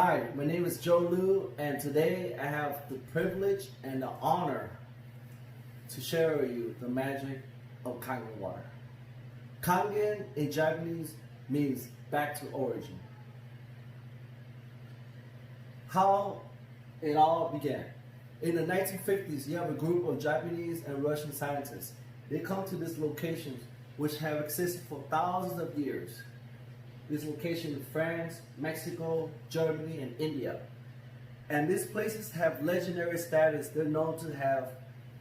Hi, my name is Joe Liu, and today I have the privilege and the honor to share with you the magic of Kangen water. Kangen in Japanese means back to origin. How it all began. In the 1950s, you have a group of Japanese and Russian scientists. They come to these locations which have existed for thousands of years. This location in France, Mexico, Germany, and India. And these places have legendary status. They're known to have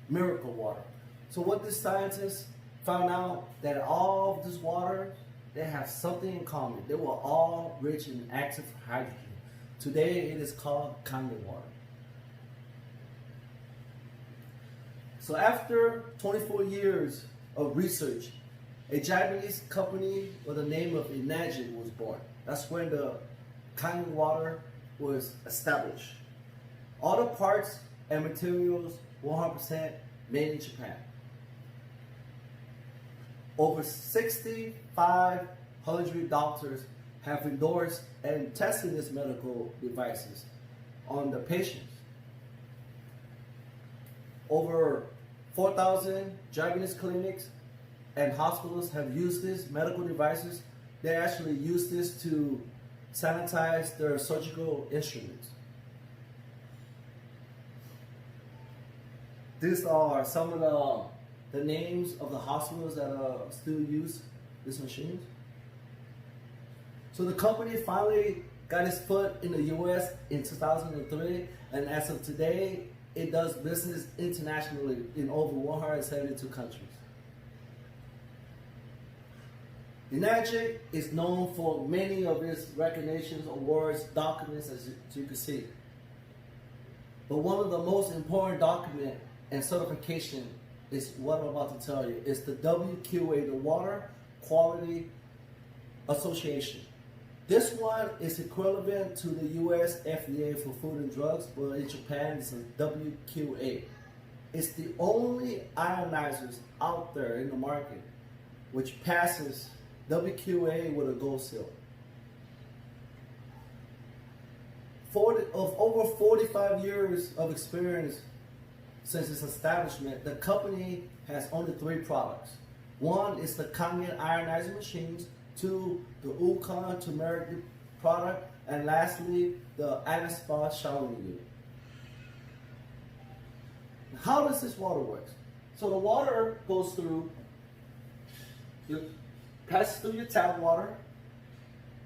miracle water. So what these scientists found out that all of this water, they have something in common. They were all rich in active hydrogen. Today it is called Kangen water. So after 24 years of research, a Japanese company with the name of Kangen was born. That's when the Kangen water was established. All the parts and materials 100% made in Japan. Over 6,500 doctors have endorsed and tested these medical devices on the patients. Over 4,000 Japanese clinics and hospitals have used these medical devices. They actually use this to sanitize their surgical instruments. These are some of the names of the hospitals that still use these machines. So the company finally got its foot in the US in 2003, and as of today, it does business internationally in over 172 countries. Kangen is known for many of its recognitions, awards, documents, as you can see. But one of the most important documents and certification is what I'm about to tell you. It's the WQA, the Water Quality Association. This one is equivalent to the US FDA for food and drugs, but in Japan it's a WQA. It's the only ionizers out there in the market which passes WQA with a gold seal. Of over 45 years of experience since its establishment, the company has only 3 products. One is the Kangen ionizer machines, 2, the Ulkan turmeric product, and lastly, the Anaspa showering unit. How does this water work? So the water goes through, passes through your tap water.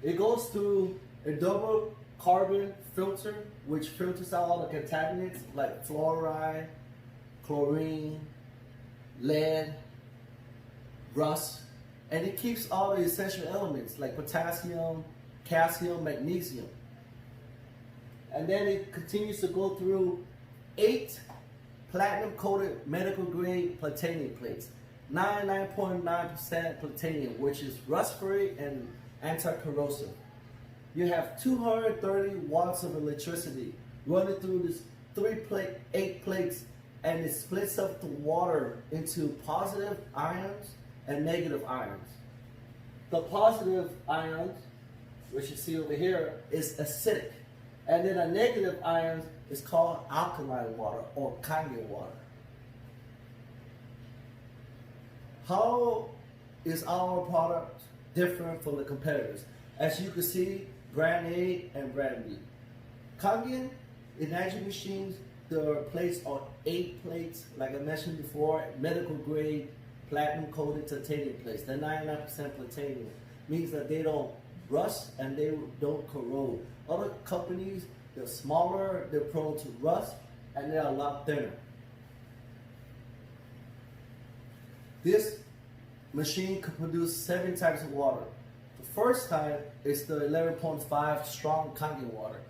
It goes through a double carbon filter, which filters out all the contaminants like fluoride, chlorine, lead, rust, and it keeps all the essential elements like potassium, calcium, magnesium. And then it continues to go through 8 platinum-coated medical-grade platinum plates. 99.9% platinum, which is rust-free and anti-corrosive. You have 230 watts of electricity running through this 8 plates, and it splits up the water into positive ions and negative ions. The positive ions, which you see over here, is acidic, and then the negative ions is called alkaline water or Kangen water. How is our product different from the competitors? As you can see, brand A and brand B. Kangen Kangen machines, the plates are 8 plates, like I mentioned before, medical grade, platinum coated titanium plates. They're 99% platinum. Means that they don't rust and they don't corrode. Other companies, they're smaller, they're prone to rust, and they're a lot thinner. This machine can produce 7 types of water. The first type is the 11.5 strong Kangen water.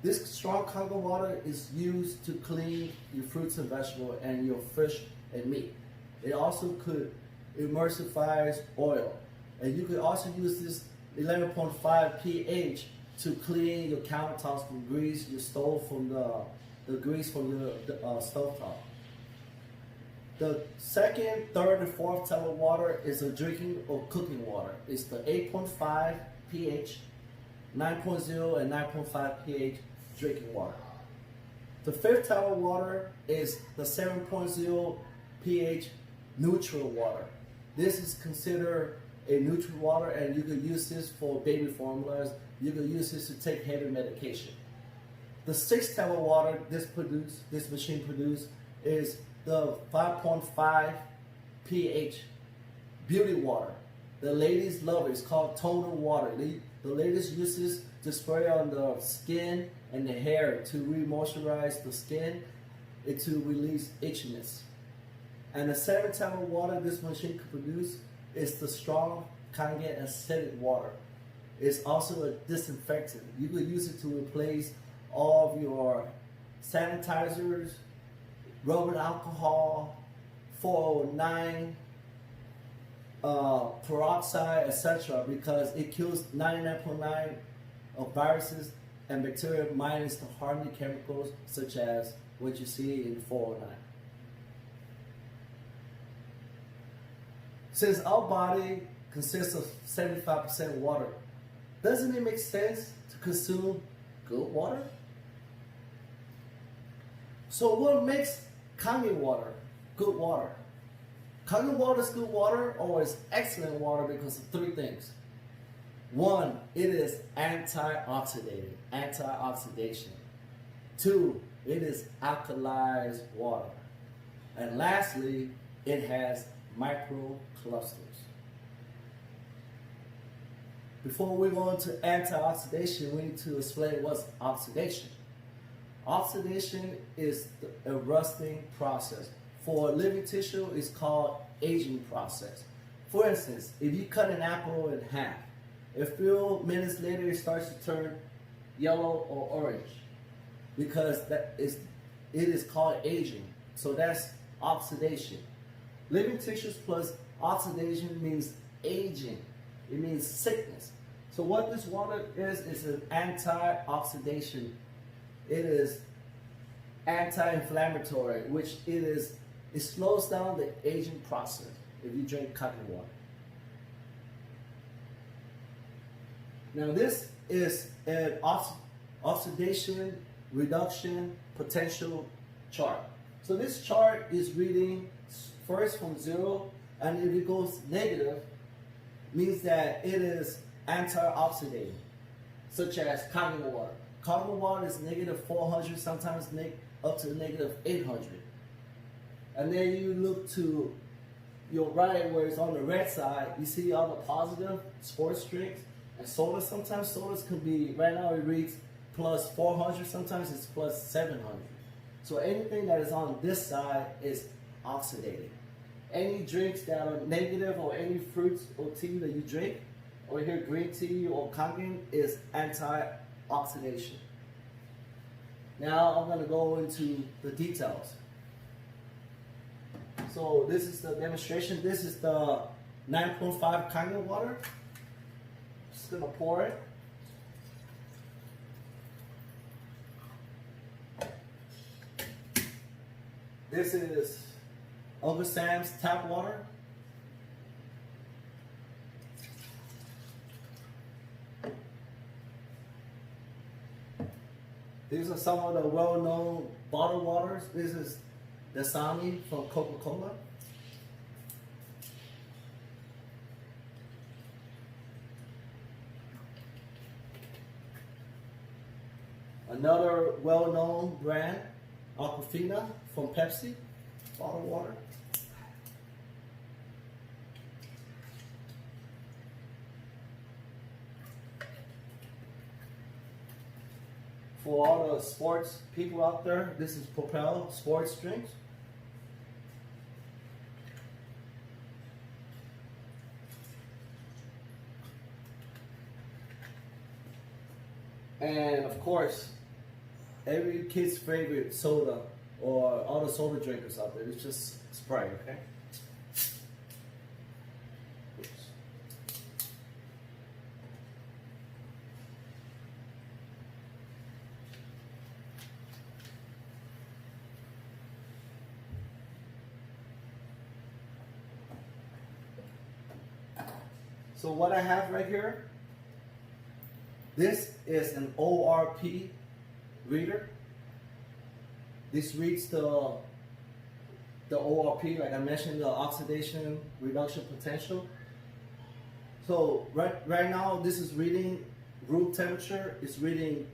This strong Kangen water is used to clean your fruits and vegetables and your fish and meat. It also could emulsify oil. And you could also use this 11.5 pH to clean your countertops from grease, your stove from the grease from the stovetop. The second, third, and fourth type of water is a drinking or cooking water. It's the 8.5 pH 9.0 and 9.5 pH drinking water. The fifth type of water is the 7.0 pH neutral water. This is considered a neutral water, and you can use this for baby formulas. You can use this to take heavy medication. The sixth type of water this machine produces is the 5.5 pH beauty water. The ladies love it. It's called toner water. The ladies use this to spray on the skin and the hair to re-moisturize the skin and to release itchiness. And the seventh type of water this machine can produce is the strong Kangen acidic water. It's also a disinfectant. You could use it to replace all of your sanitizers, rubbing alcohol, 409, peroxide, etc., because it kills 99.9 of viruses and bacteria minus the harmful chemicals such as what you see in 409. Since our body consists of 75% water, doesn't it make sense to consume good water? So what makes Kangen water good water? Kangen water is good water, or is excellent water because of three things. One, it is antioxidant, antioxidation. Two, it is alkalized water. And lastly, it has microclusters. Before we go into antioxidation, we need to explain what's oxidation. Oxidation is a rusting process. For living tissue, it's called aging process. For instance, if you cut an apple in half, a few minutes later it starts to turn yellow or orange because it is called aging. So that's oxidation. Living tissues plus oxidation means aging. It means sickness. So what this water is an antioxidant. It is anti-inflammatory, which it slows down the aging process if you drink Kangen water. Now this is an oxidation reduction potential chart. So this chart is reading first from 0, and if it goes negative, means that it is antioxidant, such as Kangen water. Kangen water is negative 400, sometimes up to negative 800. And then you look to your right where it's on the red side, you see all the positive sports drinks and sodas. Sometimes sodas can be, right now it reads plus 400, sometimes it's plus 700. So anything that is on this side is oxidated. Any drinks that are negative, or any fruits or tea that you drink, or here green tea or Kangen, is antioxidation. Now I'm going to go into the details. So this is the demonstration. This is the 9.5 Kangen water. Just going to pour it. This is Uncle Sam's tap water. These are some of the well-known bottled waters. This is Dasani from Coca-Cola. Another well-known brand, Aquafina from Pepsi, bottled water. For all the sports people out there, this is Propel sports drinks. And of course, every kid's favorite soda, or all the soda drinkers out there, it's just Sprite, okay? Oops. So what I have right here, This is an ORP reader. This reads the ORP, like I mentioned, the oxidation reduction potential. So right now, this is reading room temperature. It's reading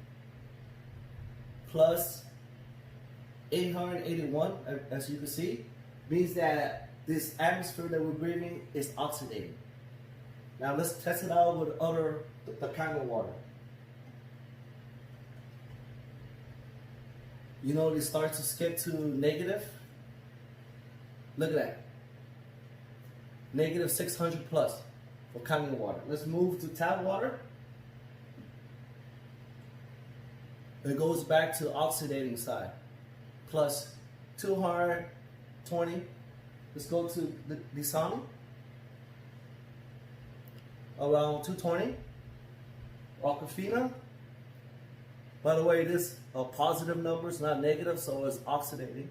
plus 881, as you can see. Means that this atmosphere that we're breathing is oxidating. Now let's test it out with the Kangen water. You know, it starts to skip to negative. Look at that. Negative 600 plus for Kangen water. Let's move to tap water. It goes back to oxidating side. Plus 220. Let's go to the Dasani. Around 220. Aquafina. By the way, this are positive numbers, not negative, so it's oxidating.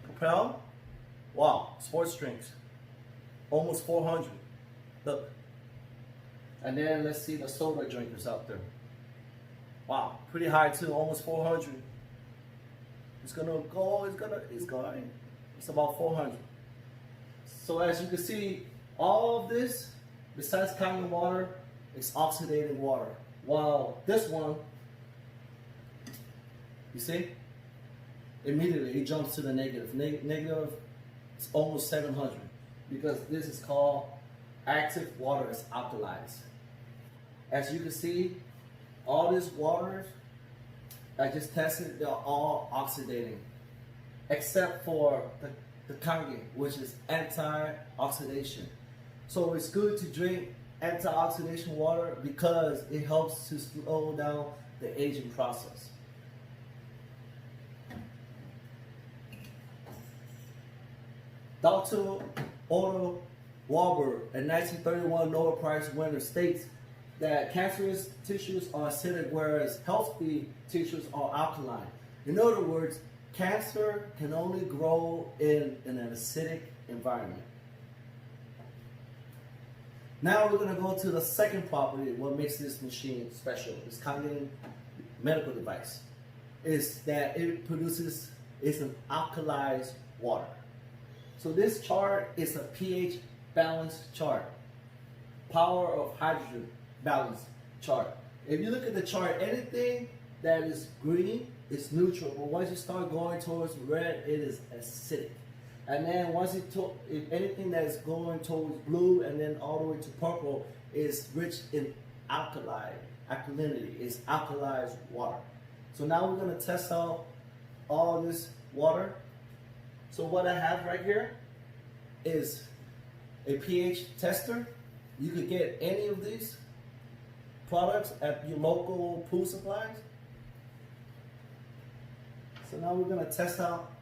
Propel. Wow, sports drinks. Almost 400. Look. And then let's see the soda drinkers out there. Wow, pretty high too, almost 400. It's gonna go, it's going. It's about 400. So as you can see, all of this, besides Kangen water, is oxidating water. While this one, you see, immediately it jumps to the negative. Negative is almost 700 because this is called active water. It's alkalized. As you can see, all these waters I just tested, they're all oxidating, except for the Kangen, which is anti-oxidation. So it's good to drink antioxidant water because it helps to slow down the aging process. Dr. Otto Warburg, a 1931 Nobel Prize winner, states that cancerous tissues are acidic, whereas healthy tissues are alkaline. In other words, cancer can only grow in an acidic environment. Now we're going to go to the second property, what makes this machine special, this Kangen medical device, is that it produces, it's an alkalized water. So this chart is a pH balance chart, power of hydrogen balance chart. If you look at the chart, anything that is green is neutral, but once you start going towards red, it is acidic. And then once if anything that is going towards blue and then all the way to purple is rich in alkalinity, is alkalized water. So now we're going to test out all this water. So what I have right here is a pH tester. You could get any of these products at your local pool supplies. So now we're going to test out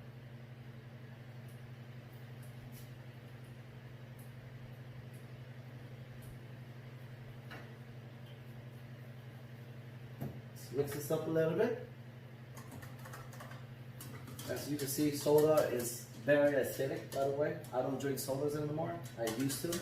mix this up a little bit. As you can see, soda is very acidic, by the way. I don't drink sodas anymore. I used to.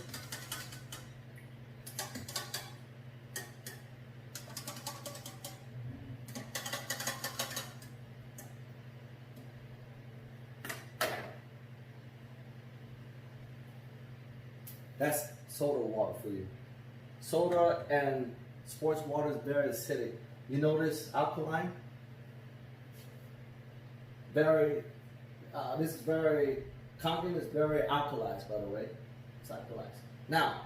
That's soda water for you. Soda and sports water is very acidic. You notice alkaline? Very, this is very, Kangen is very alkalized, by the way. It's alkalized. Now,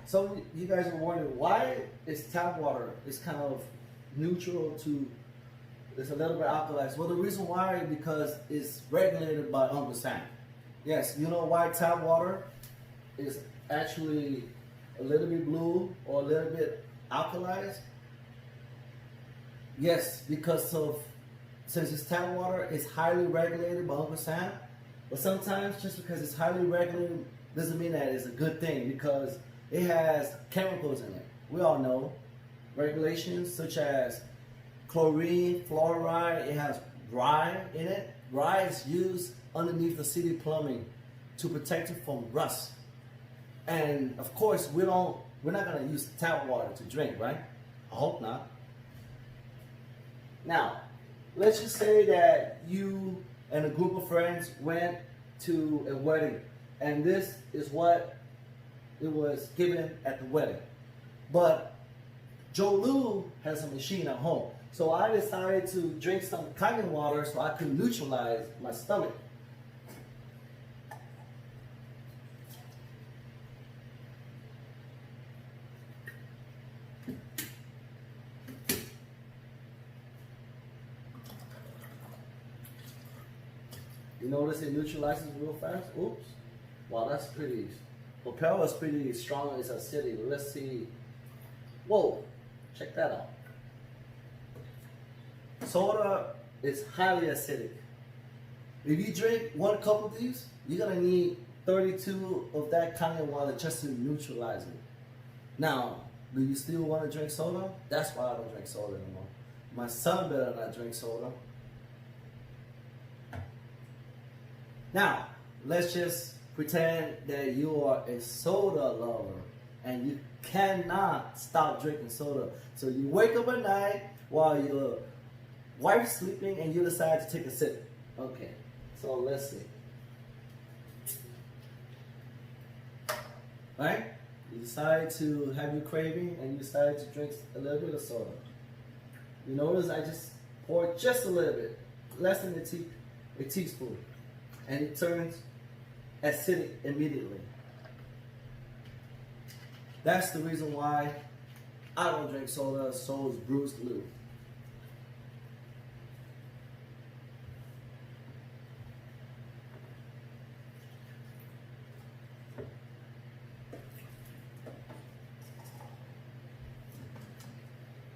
some of you guys are wondering, why is tap water is kind of neutral to, it's a little bit alkalized? Well, the reason why is because it's regulated by Uncle Sam. Yes, you know why tap water is actually a little bit blue or a little bit alkalized? Yes, because since it's tap water, it's highly regulated by Uncle Sam. But sometimes just because it's highly regulated doesn't mean that it's a good thing, because it has chemicals in it. We all know regulations such as chlorine, fluoride, it has rye in it. Rye is used underneath the city plumbing to protect it from rust. And of course, we don't We're not gonna use tap water to drink, right? I hope not. Now, let's just say that you and a group of friends went to a wedding, and this is what it was given at the wedding. But Joe Lou has a machine at home, so I decided to drink some Kangen water so I could neutralize my stomach. You notice it neutralizes real fast? Oops. Wow, that's pretty. Propel is pretty strong. It's acidic. Let's see. Whoa, check that out. Soda is highly acidic. If you drink 1 cup of these, you're gonna need 32 of that Kangen water just to neutralize it. Now, do you still want to drink soda? That's why I don't drink soda anymore. My son better not drink soda. Now, let's just pretend that you are a soda lover and you cannot stop drinking soda. So you wake up at night while your wife's sleeping and you decide to take a sip. Okay, so let's see. Right? You decide to have your craving and you decide to drink a little bit of soda. You notice I just poured just a little bit, less than a teaspoon. And it turns acidic immediately. That's the reason why I don't drink soda, so is Bruce Lou.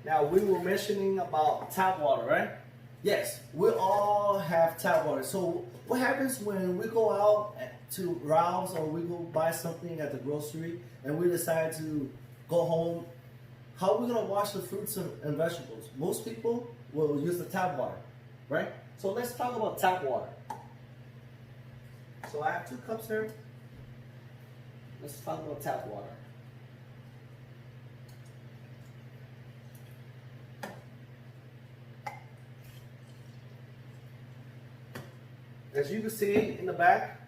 Now, we were mentioning about tap water, right? Yes, we all have tap water. So what happens when we go out to Ralph's or we go buy something at the grocery and we decide to go home? How are we gonna wash the fruits and vegetables? Most people will use the tap water, right? So let's talk about tap water. So I have 2 cups here. Let's talk about tap water. As you can see in the back,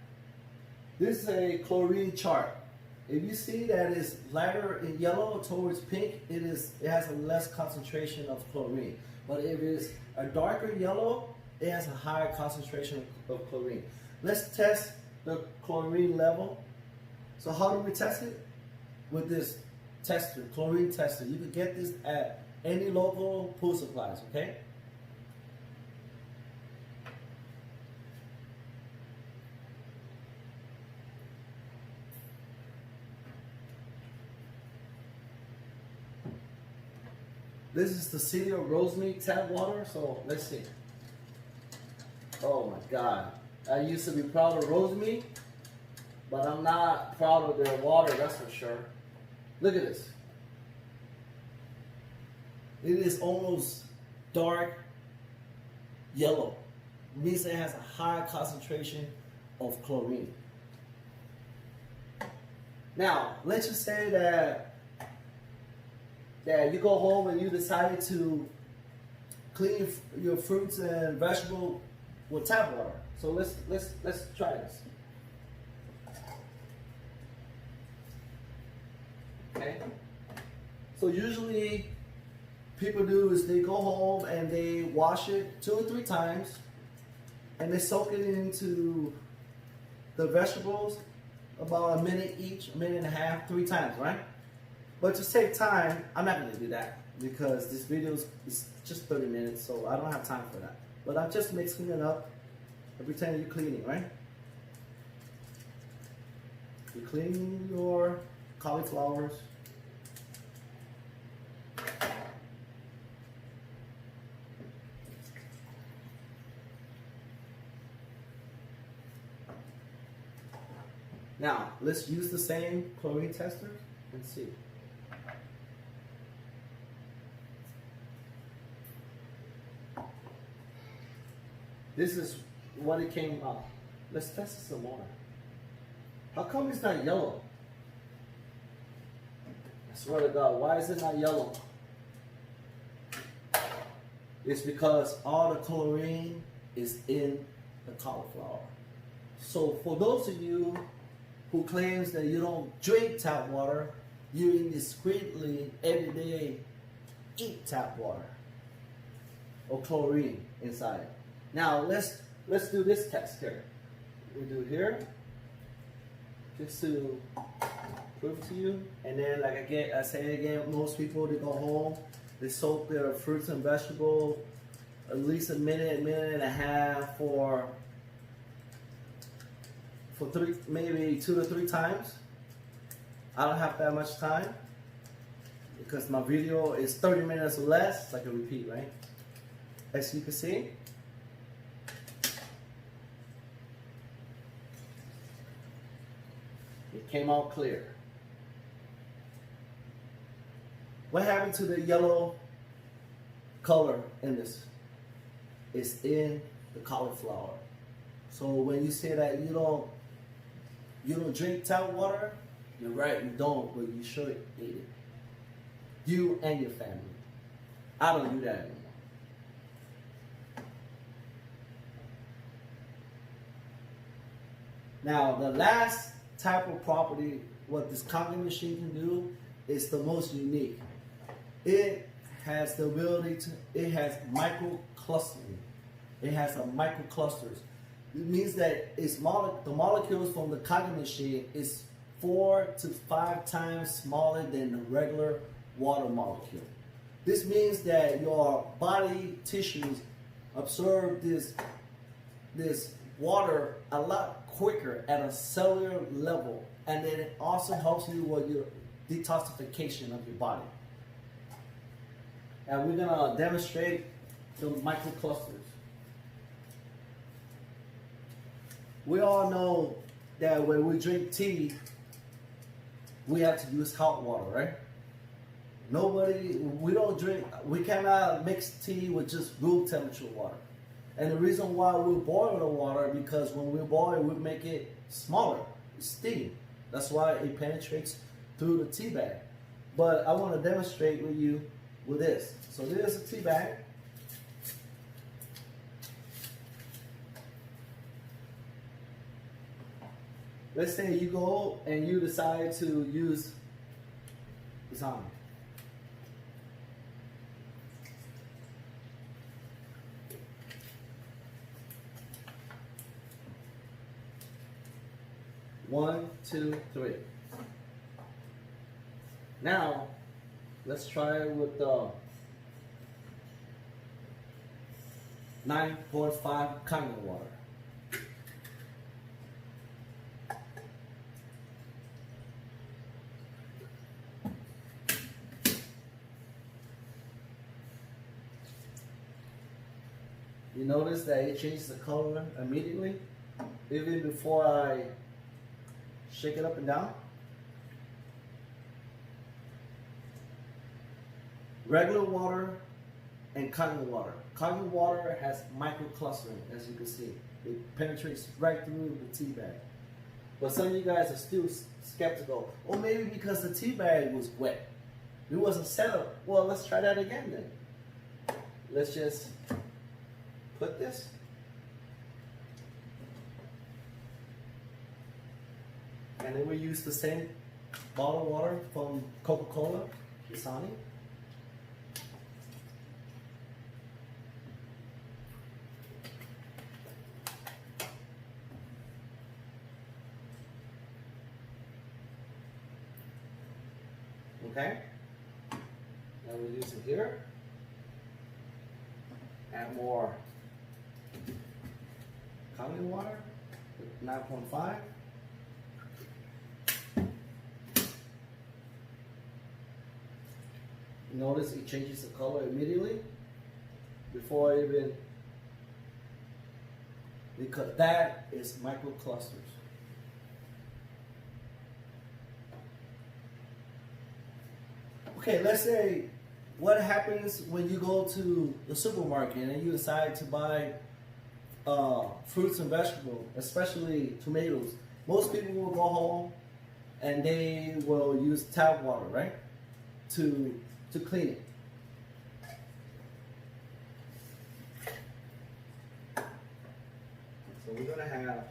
this is a chlorine chart. If you see that it's lighter in yellow towards pink, it has a less concentration of chlorine. But if it's a darker yellow, it has a higher concentration of chlorine. Let's test the chlorine level. So how do we test it? With this tester, chlorine tester. You can get this at any local pool supplies, okay? This is the City of Rosemead tap water, so let's see. Oh my God. I used to be proud of Rosemead, but I'm not proud of their water, that's for sure. Look at this. It is almost dark yellow. It means it has a high concentration of chlorine. Now, let's just say that you go home and you decided to clean your fruits and vegetables with tap water. So let's try this. Okay. So usually people do is they go home and they wash it 2 or 3 times and they soak it into the vegetables about a minute each, a minute and a half, 3 times, right? But to save time, I'm not going to do that because this video is just 30 minutes, so I don't have time for that. But I'm just mixing it up and pretending you're cleaning, right? You're cleaning your cauliflowers. Now, let's use the same chlorine tester and see. This is what it came out. Let's test it some more. How come it's not yellow? swear to God, why is it not yellow? It's because all the chlorine is in the cauliflower. So for those of you who claims that you don't drink tap water, you indiscreetly every day eat tap water or chlorine inside. Now let's do this test here. We do here just to prove to you, and then like I say again, most people they go home, they soak their fruits and vegetables at least a minute and a half for maybe 2 to 3 times. I don't have that much time because my video is 30 minutes or less, so I can repeat, right? As you can see, it came out clear. What happened to the yellow color in this? It's in the cauliflower. So when you say that you don't drink tap water, you're right, you don't, but you should eat it. You and your family. I don't do that anymore. Now, the last type of property what this Kangen machine can do is the most unique. It has the ability to, it has micro clustering. It has a micro clusters. It means that the molecules from the Kangen machine is 4 to 5 times smaller than the regular water molecule. This means that your body tissues absorb this water a lot quicker at a cellular level, and then it also helps you with your detoxification of your body. And we're gonna demonstrate the microclusters. We all know that when we drink tea, we have to use hot water, right? We cannot mix tea with just room temperature water. And the reason why we boil the water, because when we boil, we make it smaller, it's steam. That's why it penetrates through the tea bag. But I want to demonstrate with you with this. So this is a tea bag. Let's say you go and you decide to use this on. One, two, three. Now, let's try it with the 9.5 Kangen water. You notice that it changes the color immediately, even before I shake it up and down. Regular water and Kangen water. Kangen water has microclustering, as you can see. It penetrates right through the tea bag. But some of you guys are still skeptical. Or maybe because the tea bag was wet. It wasn't set up. Well, let's try that again then. Let's just put this. And then we use the same bottled water from Coca-Cola, Dasani. Okay? Now we use it here. Add more Kangen water, 9.5. Notice it changes the color immediately before even, because that is microclusters. Okay, let's say what happens when you go to the supermarket and you decide to buy fruits and vegetables, especially tomatoes. Most people will go home and they will use tap water, right? to clean it. So we're gonna have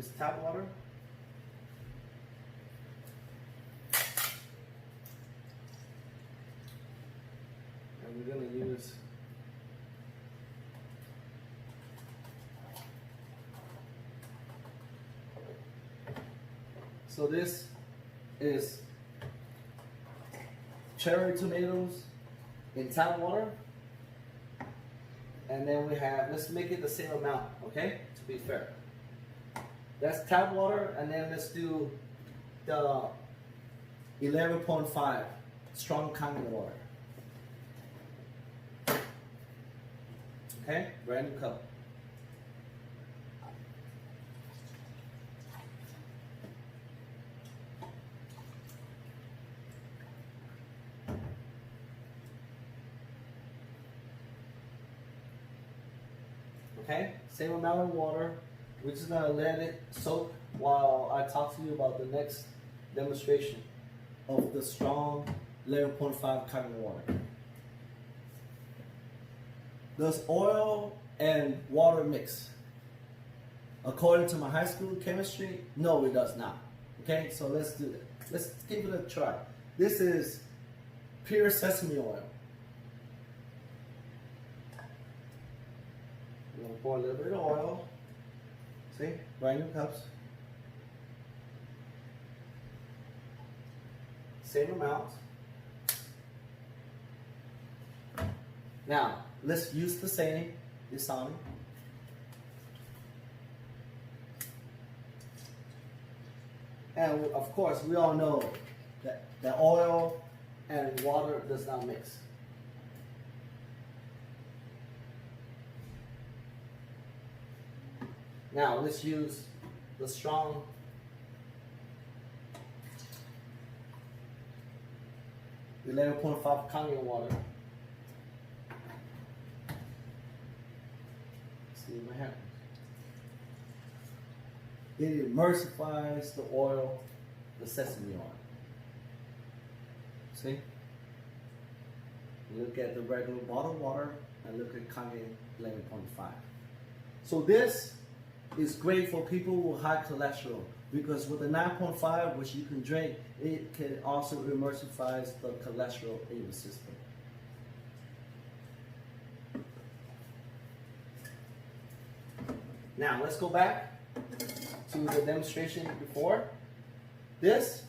use tap water. And we're gonna use so this is cherry tomatoes in tap water. And then we have, let's make it the same amount, okay? To be fair. That's tap water, and then let's do the 11.5 strong Kangen water. Okay, brand new cup. Okay, same amount of water. We're just gonna let it soak while I talk to you about the next demonstration of the strong 11.5 Kangen water. Does oil and water mix? According to my high school chemistry, no, it does not. Okay, so let's do that. Let's give it a try. This is pure sesame oil. I'm gonna pour a little bit of oil. See, brand new cups. Same amount. Now, let's use the same Dasani. And of course, we all know that the oil and water does not mix. Now let's use the strong 11.5 Kangen water. See what happens. It emulsifies the oil, the sesame oil. See? Look at the regular bottled water and look at Kangen 11.5. So this is great for people with high cholesterol because with the 9.5, which you can drink, it can also emulsify the cholesterol in your system. Now let's go back to the demonstration before. This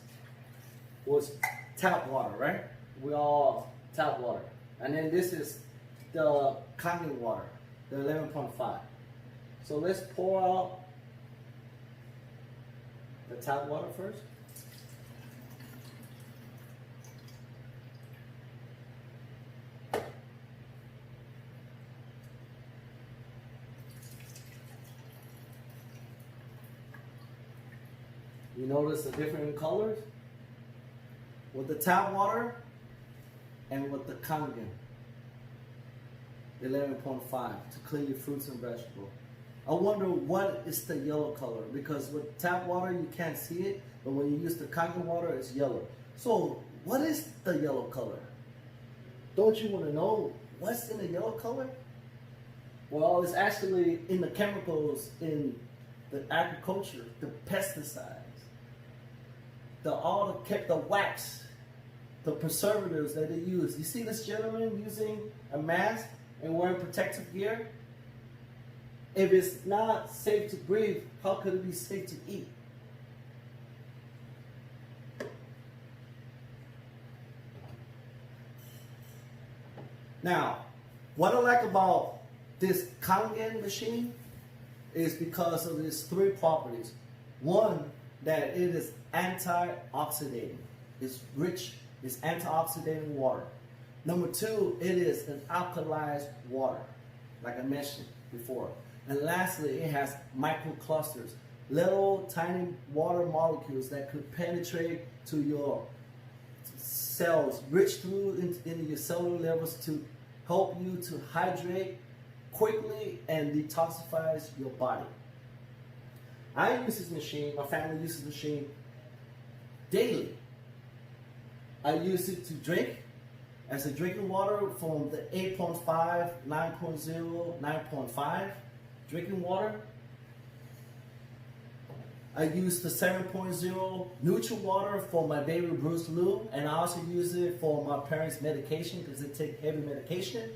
was tap water, right? We all tap water. And then this is the Kangen water, the 11.5. So let's pour out the tap water first. You notice the different colors? With the tap water and with the Kangen 11.5 to clean your fruits and vegetables. I wonder what is the yellow color, because with tap water you can't see it, but when you use the Kangen water it's yellow. So what is the yellow color? Don't you want to know what's in the yellow color? Well, it's actually in the chemicals in the agriculture, the pesticides, the wax, the preservatives that they use. You see this gentleman using a mask and wearing protective gear? If it's not safe to breathe, how could it be safe to eat? Now, what I like about this Kangen machine is because of its three properties. One, that it is antioxidant. It's rich, it's antioxidant water. Number two, it is an alkalized water, like I mentioned before. And lastly, it has microclusters, little tiny water molecules that could penetrate to your cells, reach through into your cellular levels to help you to hydrate quickly and detoxifies your body. I use this machine, my family uses this machine daily. I use it to drink as a drinking water from the 8.5, 9.0, 9.5 drinking water. I use the 7.0 neutral water for my baby Bruce Lou, and I also use it for my parents' medication because they take heavy medication.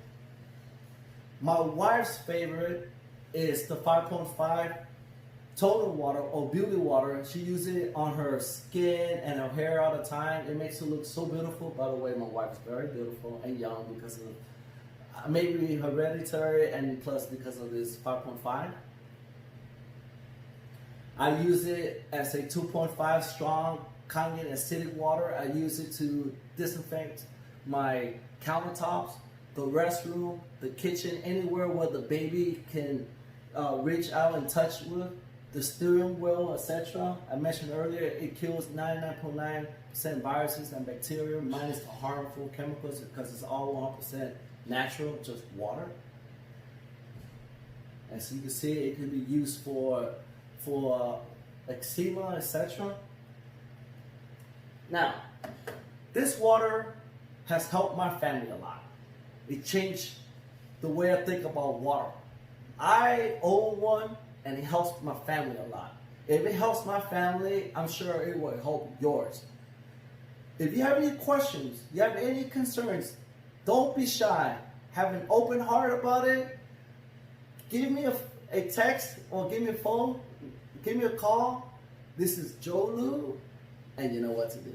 My wife's favorite is the 5.5 toner water or beauty water. She uses it on her skin and her hair all the time. It makes her look so beautiful. By the way, my wife is very beautiful and young because of maybe hereditary and plus because of this 5.5. I use it as a 2.5 strong Kangen acidic water. I use it to disinfect my countertops, the restroom, the kitchen, anywhere where the baby can reach out and touch with, the steering wheel, etc. I mentioned earlier, it kills 99.9% viruses and bacteria, minus the harmful chemicals because it's all 100% natural, just water. As you can see, it can be used for eczema, etc. Now, this water has helped my family a lot. It changed the way I think about water. I own one, and it helps my family a lot. If it helps my family, I'm sure it will help yours. If you have any questions, you have any concerns, don't be shy. Have an open heart about it. Give me a text or give me a phone. Give me a call. This is Joe Lou, and you know what to do.